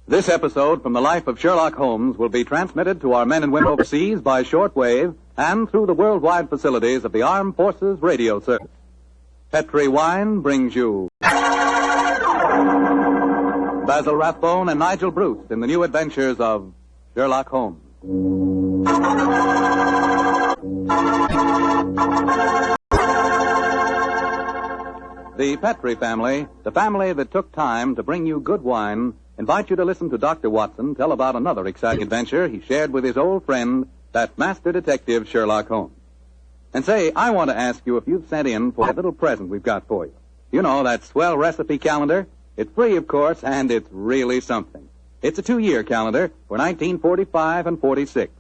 This episode from the life of Sherlock Holmes will be transmitted to our men and women overseas by shortwave and through the worldwide facilities of the Armed Forces Radio Service. Petri Wine brings you Basil Rathbone and Nigel Bruce in the new adventures of Sherlock Holmes. The Petri family, the family that took time to bring you good wine, invite you to listen to Dr. Watson tell about another exciting adventure he shared with his old friend, that master detective Sherlock Holmes. And say, I want to ask you if you've sent in for that little present we've got for you. You know, that swell recipe calendar. It's free, of course, and it's really something. It's a 2-year calendar for 1945 and 46,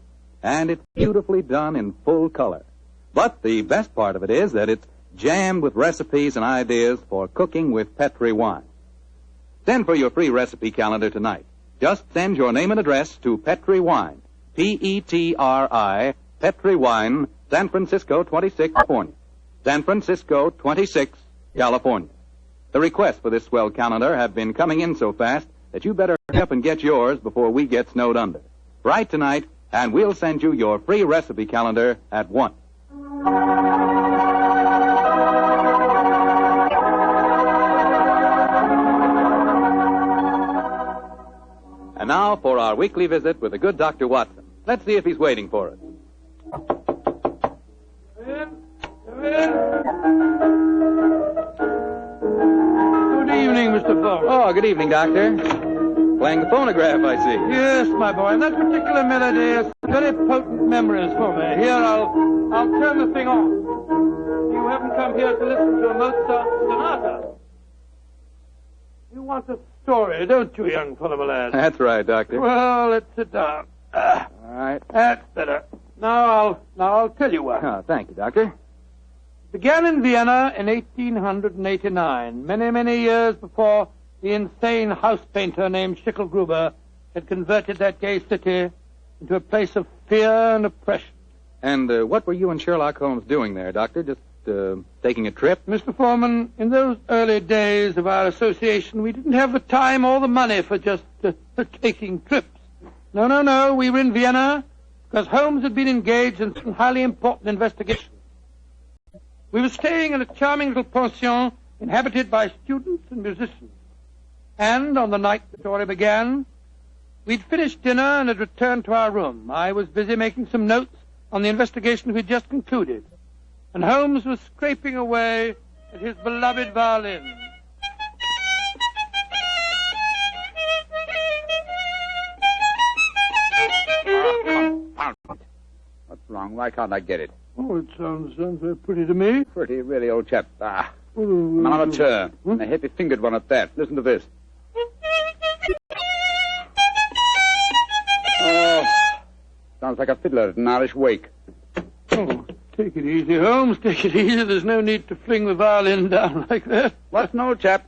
and it's beautifully done in full color. But the best part of it is that it's jammed with recipes and ideas for cooking with Petri wine. Send for your free recipe calendar tonight. Just send your name and address to Petri Wine, P-E-T-R-I, Petri Wine, San Francisco 26, California. San Francisco 26, California. The requests for this swell calendar have been coming in so fast that you better hurry up and get yours before we get snowed under. Write tonight, and we'll send you your free recipe calendar at once. And now for our weekly visit with the good Dr. Watson. Let's see if he's waiting for us. Good evening, Mr. Holmes. Oh, good evening, Doctor. Playing the phonograph, I see. Yes, my boy. That particular melody has very potent memories for me. Here, I'll turn the thing off. You haven't come here to listen to a Mozart sonata. You want a story, don't you, young fellow, my lad? That's right, Doctor. Well, let's sit down. All right. That's better. Now I'll tell you what. Oh, thank you, Doctor. Began in Vienna in 1889, many years before the insane house painter named Schicklgruber had converted that gay city into a place of fear and oppression. And what were you and Sherlock Holmes doing there, Doctor? Just taking a trip? Mr. Foreman, in those early days of our association, we didn't have the time or the money for just taking trips. No. We were in Vienna because Holmes had been engaged in some highly important investigation. We were staying in a charming little pension inhabited by students and musicians. And on the night the story began, we'd finished dinner and had returned to our room. I was busy making some notes on the investigation we'd just concluded, and Holmes was scraping away at his beloved violin. What's wrong? Why can't I get it? Oh, it sounds very pretty to me. Pretty, really, old chap. I'm an amateur. A heavy-fingered one at that. Listen to this. Oh, sounds like a fiddler at an Irish wake. Oh, take it easy, Holmes. Take it easy. There's no need to fling the violin down like that. What's an old chap?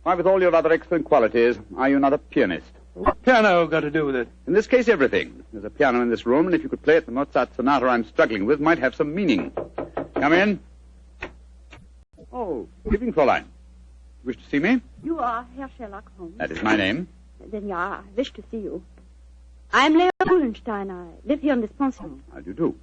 Why, with all your other excellent qualities, are you not a pianist? What's piano got to do with it? In this case, everything. There's a piano in this room, and if you could play it, the Mozart sonata I'm struggling with might have some meaning. Come in. Oh, good evening, Fräulein. You wish to see me? You are Herr Sherlock Holmes. That is my name. Then, I wish to see you. I'm Leo Uhlenstein. I live here in this pension. How do you do?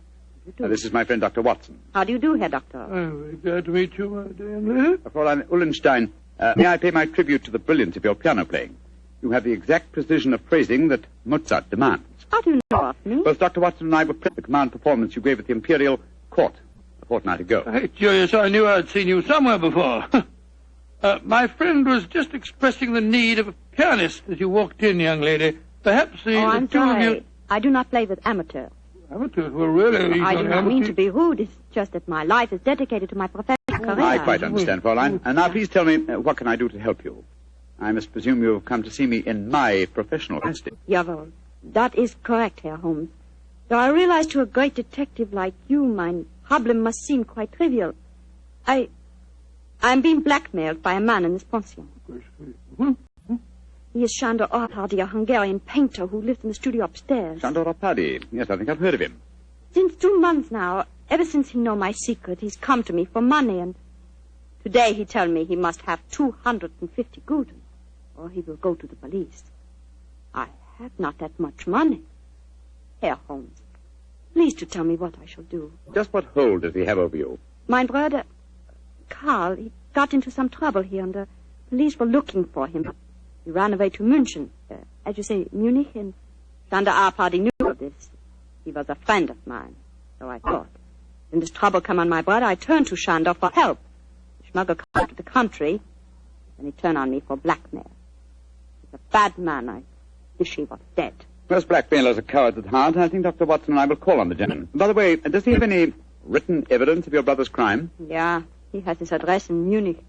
This is my friend, Dr. Watson. How do you do, Herr Doctor? I'm very glad to meet you, my dear lady. Fräulein Uhlenstein, may I pay my tribute to the brilliance of your piano playing? You have the exact precision of phrasing that Mozart demands. How do you know of me? Both Dr. Watson and I were present at the command performance you gave at the Imperial Court a fortnight ago. Hey, curious, I knew I'd seen you somewhere before. My friend was just expressing the need of a pianist as you walked in, young lady. Perhaps I'm two sorry. of you... I do not play with amateurs. Amateurs? Well, really? I do not mean to be rude. It's just that my life is dedicated to my professional career. I quite understand, Fräulein. And now please tell me, what can I do to help you? I must presume you have come to see me in my professional capacity. Jawohl. That is correct, Herr Holmes. Though I realize to a great detective like you, my problem must seem quite trivial. I'm being blackmailed by a man in this pension. He is Sándor Arpady, a Hungarian painter who lives in the studio upstairs. Sándor Arpady. Yes, I think I've heard of him. Since 2 months now, ever since he know my secret, he's come to me for money, and today he told me he must have 250 gulden, or he will go to the police. I have not that much money. Herr Holmes, please to tell me what I shall do. Just what hold does he have over you? My brother, Karl, he got into some trouble here, and the police were looking for him. He ran away to München, as you say, Munich, and Sander Arpadi knew of this. He was a friend of mine, so I thought. When this trouble came on my brother, I turned to Shandor for help. He smuggled Karl to the country, and he turned on me for blackmail. He's a bad man. I wish he was dead. Most blackmailers are cowards at heart. I think Dr. Watson and I will call on the gentleman. By the way, does he have any written evidence of your brother's crime? Yeah, he has his address in Munich.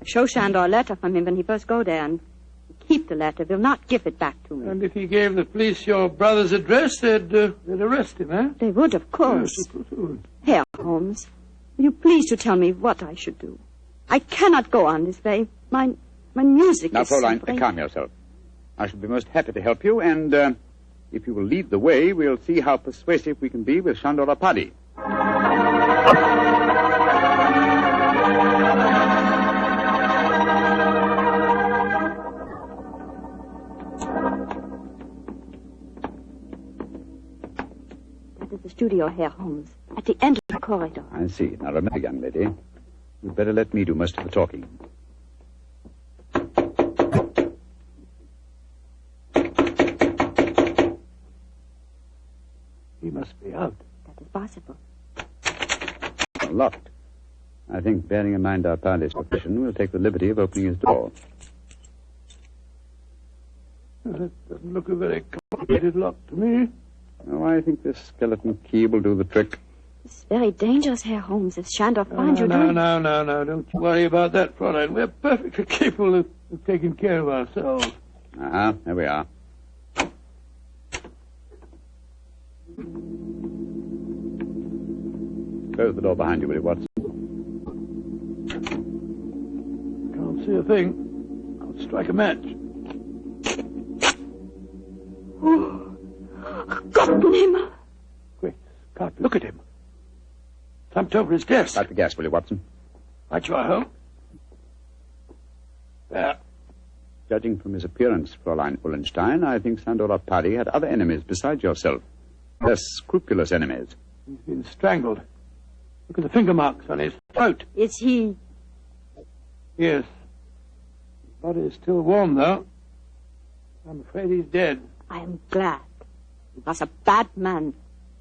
I show Shandor a letter from him when he first go there, and keep the letter, will not give it back to me. And if he gave the police your brother's address, they'd arrest him, eh? They would, of course. Yes, of course. Herr Holmes, will you please to tell me what I should do? I cannot go on this way. My music Now, is... Fräulein, calm yourself. I shall be most happy to help you, and if you will lead the way, we'll see how persuasive we can be with Shandor Arpadi. That is the studio, Herr Holmes, at the end of the corridor. I see. Now, remember, young lady, you'd better let me do most of the talking. He must be out. That is possible. Locked. I think, bearing in mind our party's profession, we'll take the liberty of opening his door. That doesn't look a very complicated lock to me. Oh, I think this skeleton key will do the trick. It's very dangerous, Herr Holmes, if Shandor finds you doing... No. Don't you worry about that, Fräulein. We're perfectly capable of taking care of ourselves. There we are. Close the door behind you, will you, Watson? Can't see a thing. I'll strike a match. Oh, Gottenheimer. Quick, Scott, look at him. Slumped over his desk. Light the gas, will you, Watson? Right you are, Holmes. There. Judging from his appearance, Fräulein Ullenstein, I think Sandor Arpadi had other enemies besides yourself. Less scrupulous enemies. He's been strangled. Look at the finger marks on his throat. Is he... Yes. His body is still warm, though. I'm afraid he's dead. I am glad. He was a bad man.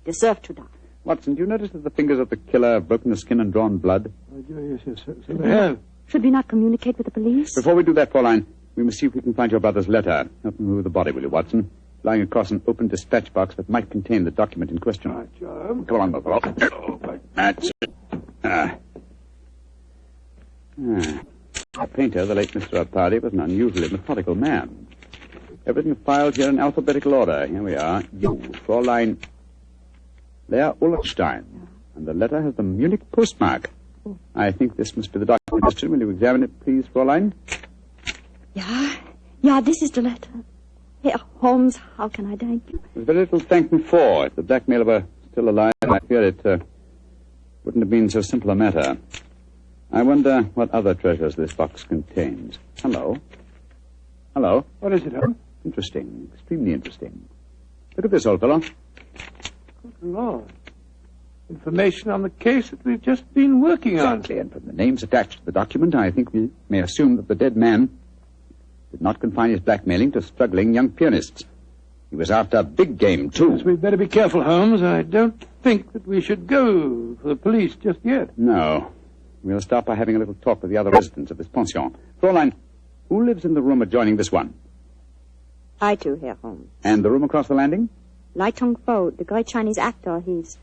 Deserved to die. Watson, do you notice that the fingers of the killer have broken the skin and drawn blood? Yes, so they have. Should we not communicate with the police? Before we do that, Fräulein, we must see if we can find your brother's letter. Help me move the body, will you, Watson? Lying across an open dispatch box that might contain the document in question. Right, Joe. Come along, Buffalo. That's it. A painter, the late Mr. Arpadi, was an unusually methodical man. Everything filed here in alphabetical order. Here we are. You, Fräulein Lea Ullenstein. And the letter has the Munich postmark. I think this must be the document. Question. Will you examine it, please, Fräulein? Yeah, this is the letter. Herr Holmes, how can I thank you? There's very little to thank me for. If the blackmailer were still alive, I fear it wouldn't have been so simple a matter. I wonder what other treasures this box contains. Hello? What is it, Holmes? Interesting. Extremely interesting. Look at this, old fellow. Good Lord. Information on the case that we've just been working on. Exactly, and from the names attached to the document, I think we may assume that the dead man did not confine his blackmailing to struggling young pianists. He was after big game, too. Yes, we'd better be careful, Holmes. I don't think that we should go for the police just yet. No. We'll start by having a little talk with the other residents of this pension. Fräulein, who lives in the room adjoining this one? I too, Herr Holmes. And the room across the landing? Lai Tong-fo, the great Chinese actor, he's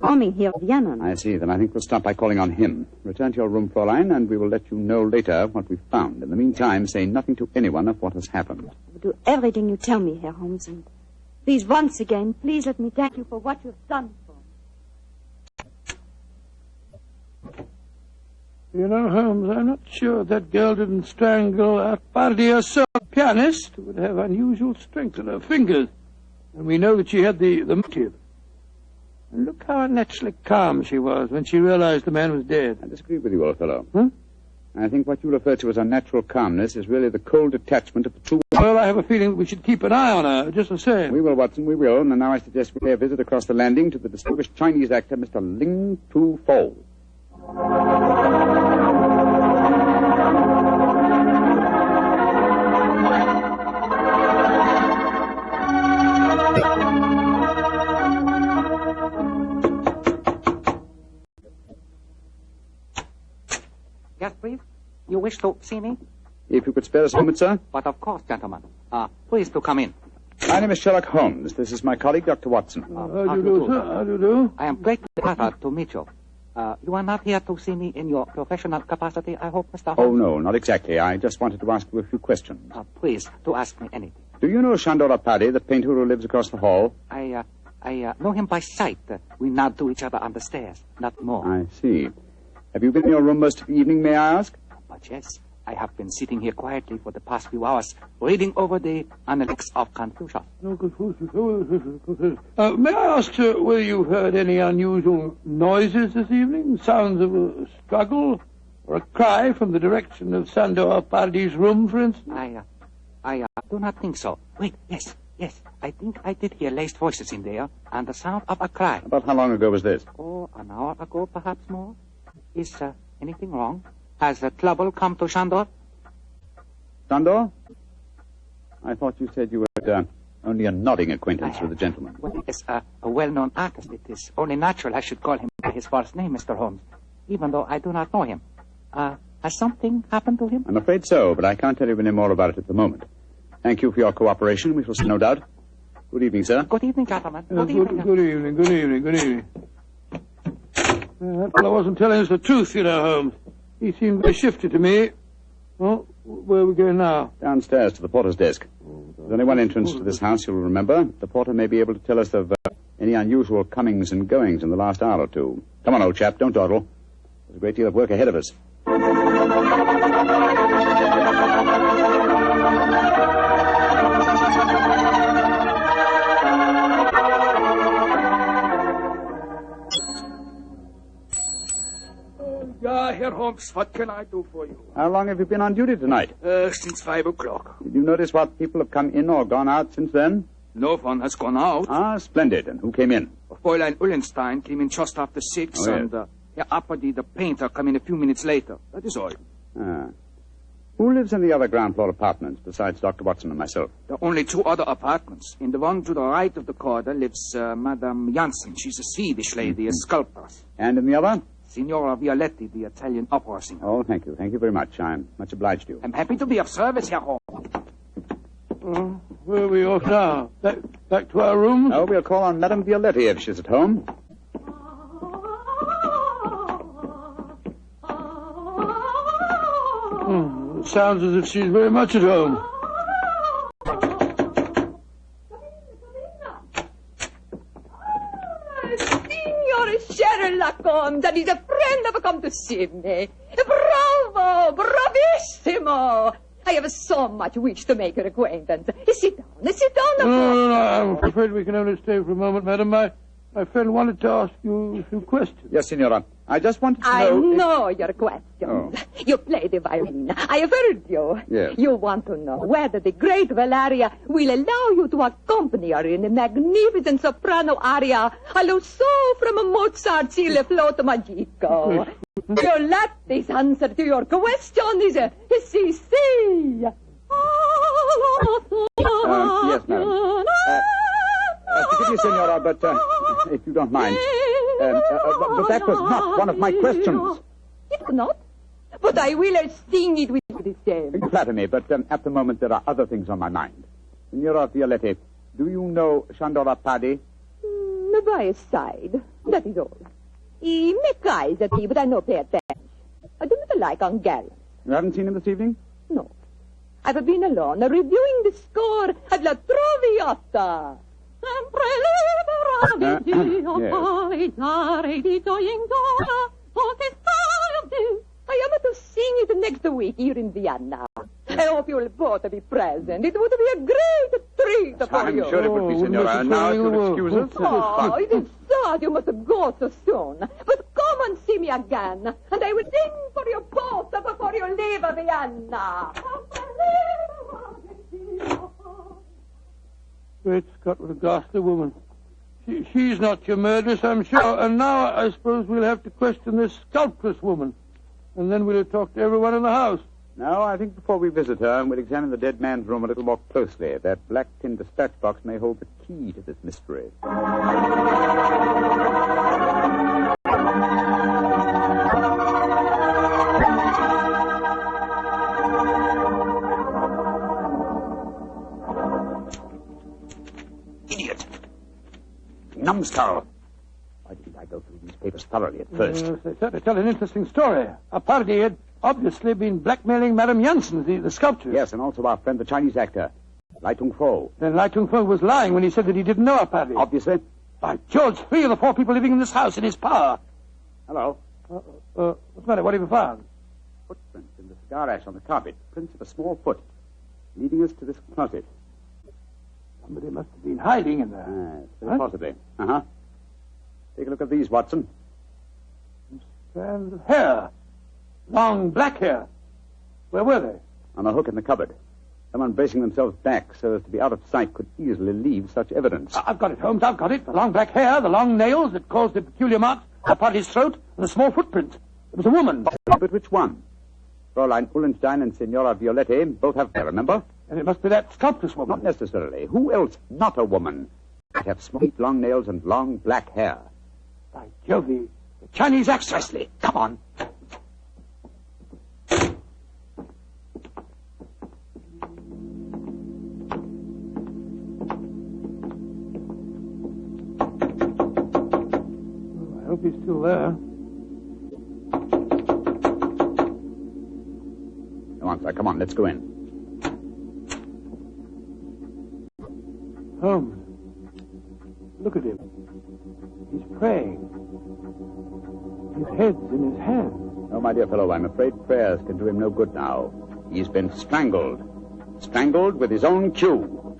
performing here in Vienna. I see. Then I think we'll start by calling on him. Return to your room, Fräulein, and we will let you know later what we've found. In the meantime, say nothing to anyone of what has happened. I will do everything you tell me, Herr Holmes, and please, once again, please let me thank you for what you've done for me. You know, Holmes, I'm not sure that girl didn't strangle Arpadi herself. A pianist would have unusual strength in her fingers. And we know that she had the motive. And look how unnaturally calm she was when she realized the man was dead. I disagree with you, old fellow. Huh? I think what you refer to as unnatural calmness is really the cold detachment of the true well, I have a feeling that we should keep an eye on her, just the same. We will, Watson, we will. And now I suggest we pay a visit across the landing to the distinguished Chinese actor, Mr. Ling Tu Fo. Yes, please. You wish to see me? If you could spare us a moment, sir. But of course, gentlemen. Please to come in. My name is Sherlock Holmes. This is my colleague, Dr. Watson. How do you do, sir? How do you do? I am greatly honored to meet you. You are not here to see me in your professional capacity, I hope, Mr. Holmes? Oh, no, not exactly. I just wanted to ask you a few questions. Please, to ask me anything. Do you know Chandora Paddy, the painter who lives across the hall? I know him by sight. We nod to each other on the stairs, not more. I see. Have you been in your room most of the evening, may I ask? But yes, I have been sitting here quietly for the past few hours, reading over the Analects of Confucius. May I ask, sir, whether you've heard any unusual noises this evening? Sounds of a struggle? Or a cry from the direction of Sandor Pardy's room, for instance? I do not think so. Wait, yes. I think I did hear laced voices in there, and the sound of a cry. About how long ago was this? Oh, an hour ago, perhaps more. Is anything wrong? Has trouble come to Shandor? Sandor? I thought you said you were only a nodding acquaintance with the gentleman. Well, he is a well-known artist. It is only natural I should call him by his first name, Mr. Holmes, even though I do not know him. Has something happened to him? I'm afraid so, but I can't tell you any more about it at the moment. Thank you for your cooperation. We shall see, no doubt. Good evening, sir. Good evening, gentlemen. Good evening. That fellow wasn't telling us the truth, you know, Holmes. He seemed very shifty to me. Well, where are we going now? Downstairs to the porter's desk. There's only one entrance to this house, you'll remember. The porter may be able to tell us of any unusual comings and goings in the last hour or two. Come on, old chap, don't dawdle. There's a great deal of work ahead of us. Herr Holmes, what can I do for you? How long have you been on duty tonight? Since 5 o'clock. Did you notice what people have come in or gone out since then? No one has gone out. Ah, splendid. And who came in? Fräulein Ullenstein came in just after 6, yes. And Herr Apperdy, the painter, came in a few minutes later. That is all. Ah. Who lives in the other ground floor apartments besides Dr. Watson and myself? There are only 2 other apartments. In the one to the right of the corridor lives Madame Janssen. She's a Swedish lady, a sculptor. And in the other? Signora Violetti, the Italian opera singer. Oh, thank you. Thank you very much. I'm much obliged to you. I'm happy to be of service, Herr Holmes. Where are we off now? Back to our room? Oh, we'll call on Madame Violetti if she's at home. It sounds as if she's very much at home. Sherlock Holmes, and he's a friend of come to see me. Bravo! Bravissimo! I have so much wish to make her acquaintance. Sit down. No, I'm afraid we can only stay for a moment, madam. My friend wanted to ask you a few questions. Yes, Signora. I just wanted to know... I know your questions. Oh. You play the violin. I have heard you. Yes. You want to know whether the great Valeria will allow you to accompany her in a magnificent soprano aria allo so from Mozart's Il Flauto Magico. Your latest answer to your question is si. Yes, madam. Forgive me, Signora, but if you don't mind. But that was not one of my questions. It's not? But I will sing it with you the same. You flatter me, but at the moment there are other things on my mind. Signora Violetti, do you know Chandora Paddy? By his side. That is all. He make eyes at me, but I no pay attention. I do not like ungallant. You haven't seen him this evening? No. I've been alone, reviewing the score at La Traviata. I am to sing it next week here in Vienna. I hope you'll both be present. It would be a great treat for you. I'm sure it would be, Signora. Now, if you'll excuse us. Oh, it is sad you must go so soon. But come and see me again, and I will sing for you both before you leave Vienna. Great Scott, what a ghastly woman. She's not your murderess, I'm sure. And now I suppose we'll have to question this sculptress woman. And then we'll talk to everyone in the house. No, I think before we visit her, we'll examine the dead man's room a little more closely. That black tin dispatch box may hold the key to this mystery. Idiot. Numbskull. Why didn't I go through these papers thoroughly at first? Yes, they certainly tell an interesting story. Party had obviously been blackmailing Madame Janssen, the sculptor. Yes, and also our friend, the Chinese actor, Lai Tung-fo. Then Lai Tung-fo was lying when he said that he didn't know Party. Obviously. By George, 3 of the 4 people living in this house in his power. Hello. What's the matter? What have you found? Footprints in the cigar ash on the carpet. Prints of a small foot. Leading us to this closet. Somebody must have been hiding in there. Yes, possibly. Uh-huh. Take a look at these, Watson. Strands of hair. Long black hair. Where were they? On a hook in the cupboard. Someone bracing themselves back so as to be out of sight could easily leave such evidence. I've got it, Holmes. I've got it. The long black hair, the long nails that caused the peculiar marks upon his throat, and the small footprint. It was a woman. But which one? Fräulein Ullenstein and Signora Violetti both have hair, remember? And it must be that sculptress woman. Not necessarily. Who else, not a woman, would have smooth, long nails and long black hair? By Jove, the Chinese actress. Precisely. Come on. I hope he's still there. No answer. Come on, let's go in. Holmes, look at him. He's praying. His head's in his hand. No, my dear fellow, I'm afraid prayers can do him no good now. He's been strangled. Strangled with his own cue.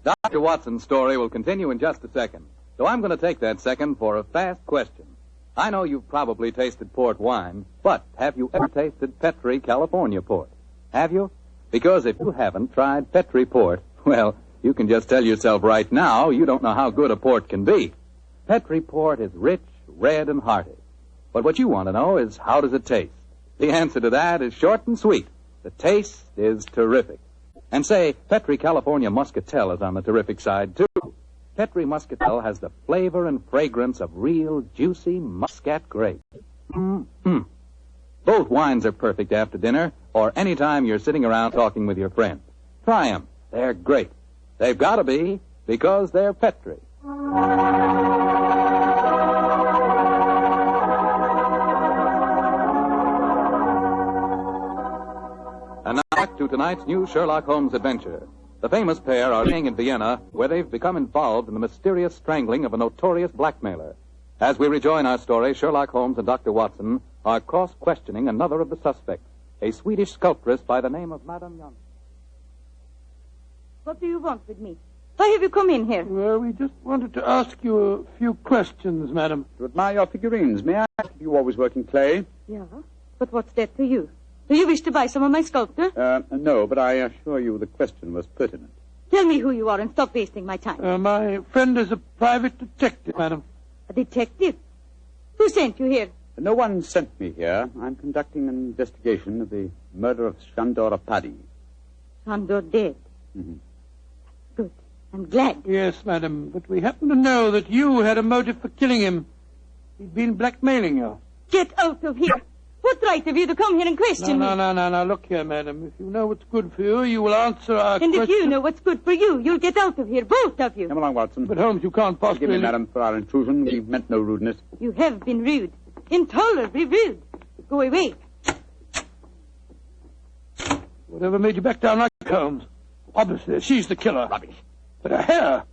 Dr. Watson's story will continue in just a second. So I'm going to take that second for a fast question. I know you've probably tasted port wine, but have you ever tasted Petri California port? Have you? Because if you haven't tried Petri port, well, you can just tell yourself right now you don't know how good a port can be. Petri port is rich, red, and hearty. But what you want to know is, how does it taste? The answer to that is short and sweet. The taste is terrific. And say, Petri California Muscatel is on the terrific side, too. Petri Muscatel has the flavor and fragrance of real, juicy Muscat grapes. Mm-hmm. Both wines are perfect after dinner or any time you're sitting around talking with your friends. Try them. They're great. They've got to be, because they're Petri. And now back to tonight's new Sherlock Holmes adventure. The famous pair are staying in Vienna, where they've become involved in the mysterious strangling of a notorious blackmailer. As we rejoin our story, Sherlock Holmes and Dr. Watson are cross-questioning another of the suspects, a Swedish sculptress by the name of Madame Janssen. What do you want with me? Why have you come in here? Well, we just wanted to ask you a few questions, madam. To admire your figurines, may I ask if you always work in clay? Yeah, but what's that to you? Do you wish to buy some of my sculpture? No, but I assure you the question was pertinent. Tell me who you are and stop wasting my time. My friend is a private detective, madam. A detective? Who sent you here? No one sent me here. I'm conducting an investigation of the murder of Shandor Apadi. Shandor dead? Mm-hmm. Good. I'm glad. Yes, madam, but we happen to know that you had a motive for killing him. He'd been blackmailing you. Get out of here. What right have you to come here and question me? No. Look here, madam. If you know what's good for you, you will answer our question. And if you question. know what's good for you, you'll get out of here, both of you. Come along, Watson. But, Holmes, you can't possibly... Forgive me, madam, for our intrusion. We meant no rudeness. You have been rude. Intolerably rude. Go away. Whatever made you back down like Holmes? Obviously, she's the killer. Rubbish. But her hair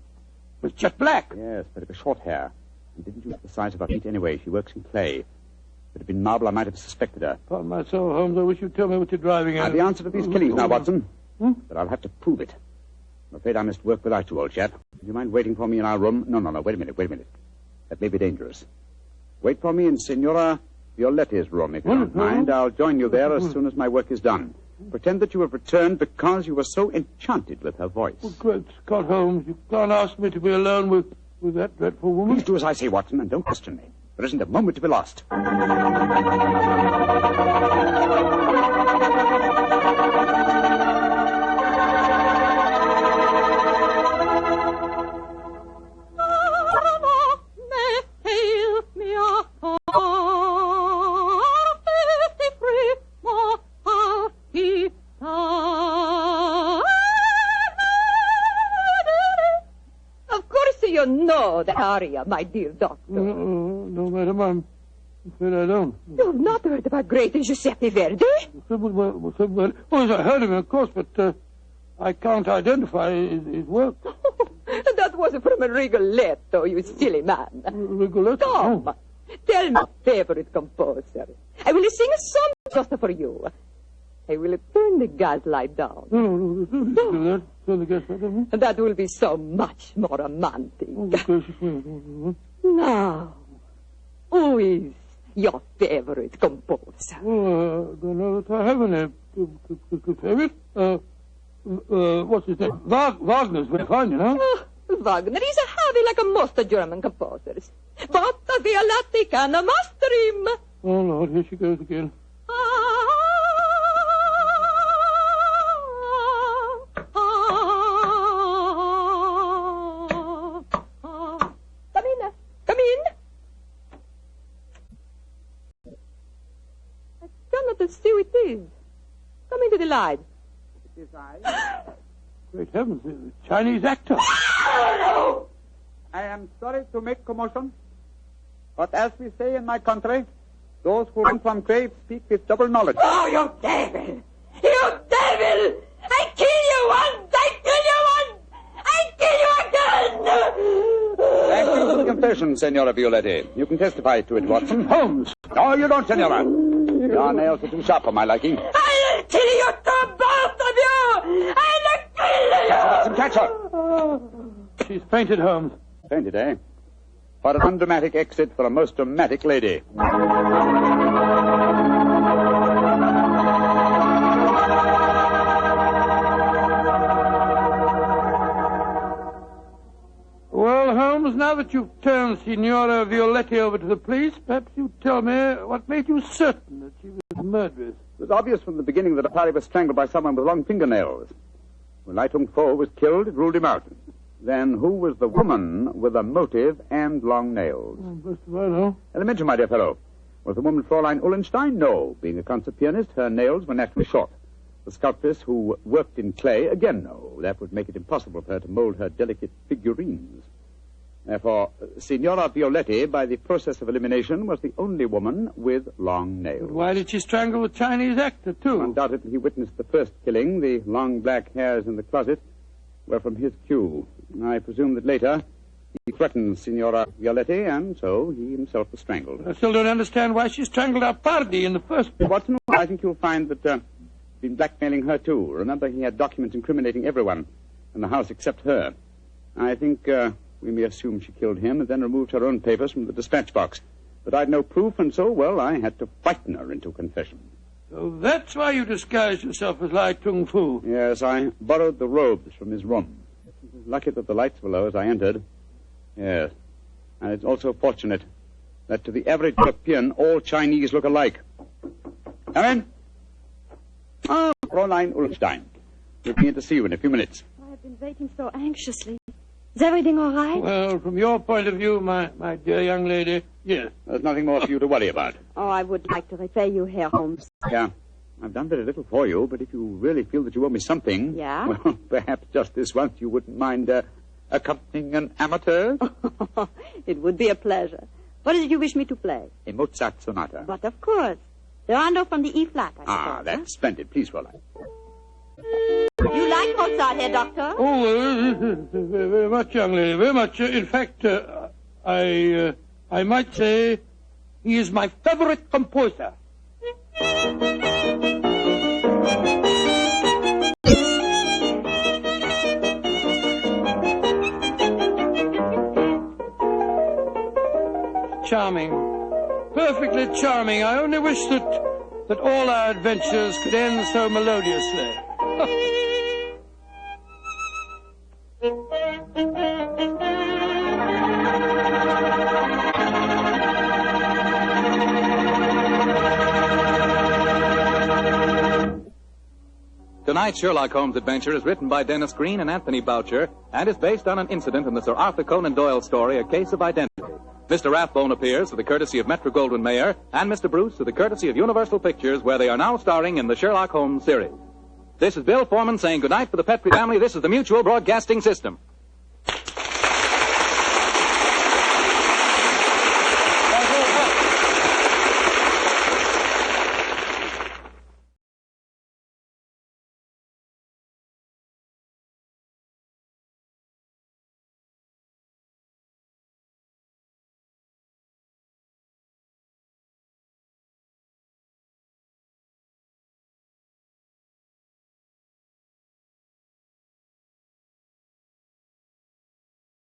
was jet black. Yes, but it was short hair. And didn't use the size of her feet anyway. She works in clay. If it had been marble, I might have suspected her. Upon my soul, Holmes, I wish you'd tell me what you're driving at. I have the answer to these killings now, Watson. Hmm? But I'll have to prove it. I'm afraid I must work without you, old chap. Do you mind waiting for me in our room? No. Wait a minute. That may be dangerous. Wait for me in Signora Violetti's room, if you don't mind. I'll join you there as soon as my work is done. Pretend that you have returned because you were so enchanted with her voice. Oh, great Scott, Holmes. You can't ask me to be alone with that dreadful woman. Please do as I say, Watson, and don't question me. There isn't a moment to be lost. The aria, my dear doctor. No, madam, I'm afraid I don't. You've not heard about great Giuseppe Verdi? Oh, yes, I heard him, of course, but I can't identify his work. That was from a Rigoletto, you silly man. Rigoletto? Come, tell my favorite composer. I will sing a song just for you. I will turn the gas light down. No, don't do that. Turn the gas light down. That will be so much more romantic. Oh, gracious me. Now, who is your favorite composer? Oh, I don't know that I have any favorite. What's his name? Wagner's very fine, you know. Wagner is a heavy like most German composers. But the Violatti can master him. Oh, Lord, here she goes again. Come in. I cannot see who it is. Come into the light. It is I. Great heavens, the Chinese actor. I am sorry to make commotion, but as we say in my country, those who run from graves speak with double knowledge. Oh, you devil! You devil! I kill you once! I kill you once! I kill you again! Thank you for the confession, Senora Violetti. You can testify to it, Watson. Holmes! No, you don't, Senora. Your nails are too sharp for my liking. I'll kill you to both of you! I'll kill you! Watson, catch her. She's fainted, Holmes. Fainted, eh? What an undramatic exit for a most dramatic lady. Well, Holmes, now that you've turned Signora Violetti over to the police, perhaps you'd tell me what made you certain that she was the murderess. It was obvious from the beginning that Atari was strangled by someone with long fingernails. When Lai Tung Fo was killed, it ruled him out. Then who was the woman with a motive and long nails? Best of all, no. Elementary, my dear fellow. Was the woman Fräulein Ullenstein? No. Being a concert pianist, her nails were naturally short. The sculptress who worked in clay? Again, no. That would make it impossible for her to mold her delicate figurines. Therefore, Signora Violetti, by the process of elimination, was the only woman with long nails. But why did she strangle the Chinese actor, too? Undoubtedly, he witnessed the first killing. The long black hairs in the closet were from his cue. I presume that later he threatened Signora Violetti, and so he himself was strangled. I still don't understand why she strangled our party in the first place. Watson, I think you'll find that he's been blackmailing her, too. Remember, he had documents incriminating everyone in the house except her. I think we may assume she killed him and then removed her own papers from the dispatch box. But I'd no proof, and so, well, I had to frighten her into confession. So that's why you disguised yourself as Lai Tung Fu. Yes, I borrowed the robes from his room. It was lucky that the lights were low as I entered. Yes. And it's also fortunate that to the average European, all Chinese look alike. Come in. Ah, Fräulein Ullenstein. We'll be in to see you in a few minutes. I've been waiting so anxiously. Is everything all right? Well, from your point of view, my dear young lady, yes. There's nothing more for you to worry about. Oh, I would like to repay you, Herr Holmes. Yeah. I've done very little for you, but if you really feel that you owe me something... Yeah? Well, perhaps just this once you wouldn't mind accompanying an amateur? It would be a pleasure. What is it you wish me to play? A Mozart sonata. But of course. The rondo from the E-flat, I suppose. That's splendid. Please, Fräulein. You like Mozart, Herr Doctor? Oh, very much, young lady, very much. In fact, I might say he is my favorite composer. Charming. perfectly charming. I only wish that all our adventures could end so melodiously. Tonight's Sherlock Holmes adventure is written by Dennis Green and Anthony Boucher and is based on an incident in the Sir Arthur Conan Doyle story, A Case of Identity. Mr. Rathbone appears for the courtesy of Metro-Goldwyn-Mayer and Mr. Bruce for the courtesy of Universal Pictures, where they are now starring in the Sherlock Holmes series. This is Bill Foreman saying goodnight for the Petrie family. This is the Mutual Broadcasting System.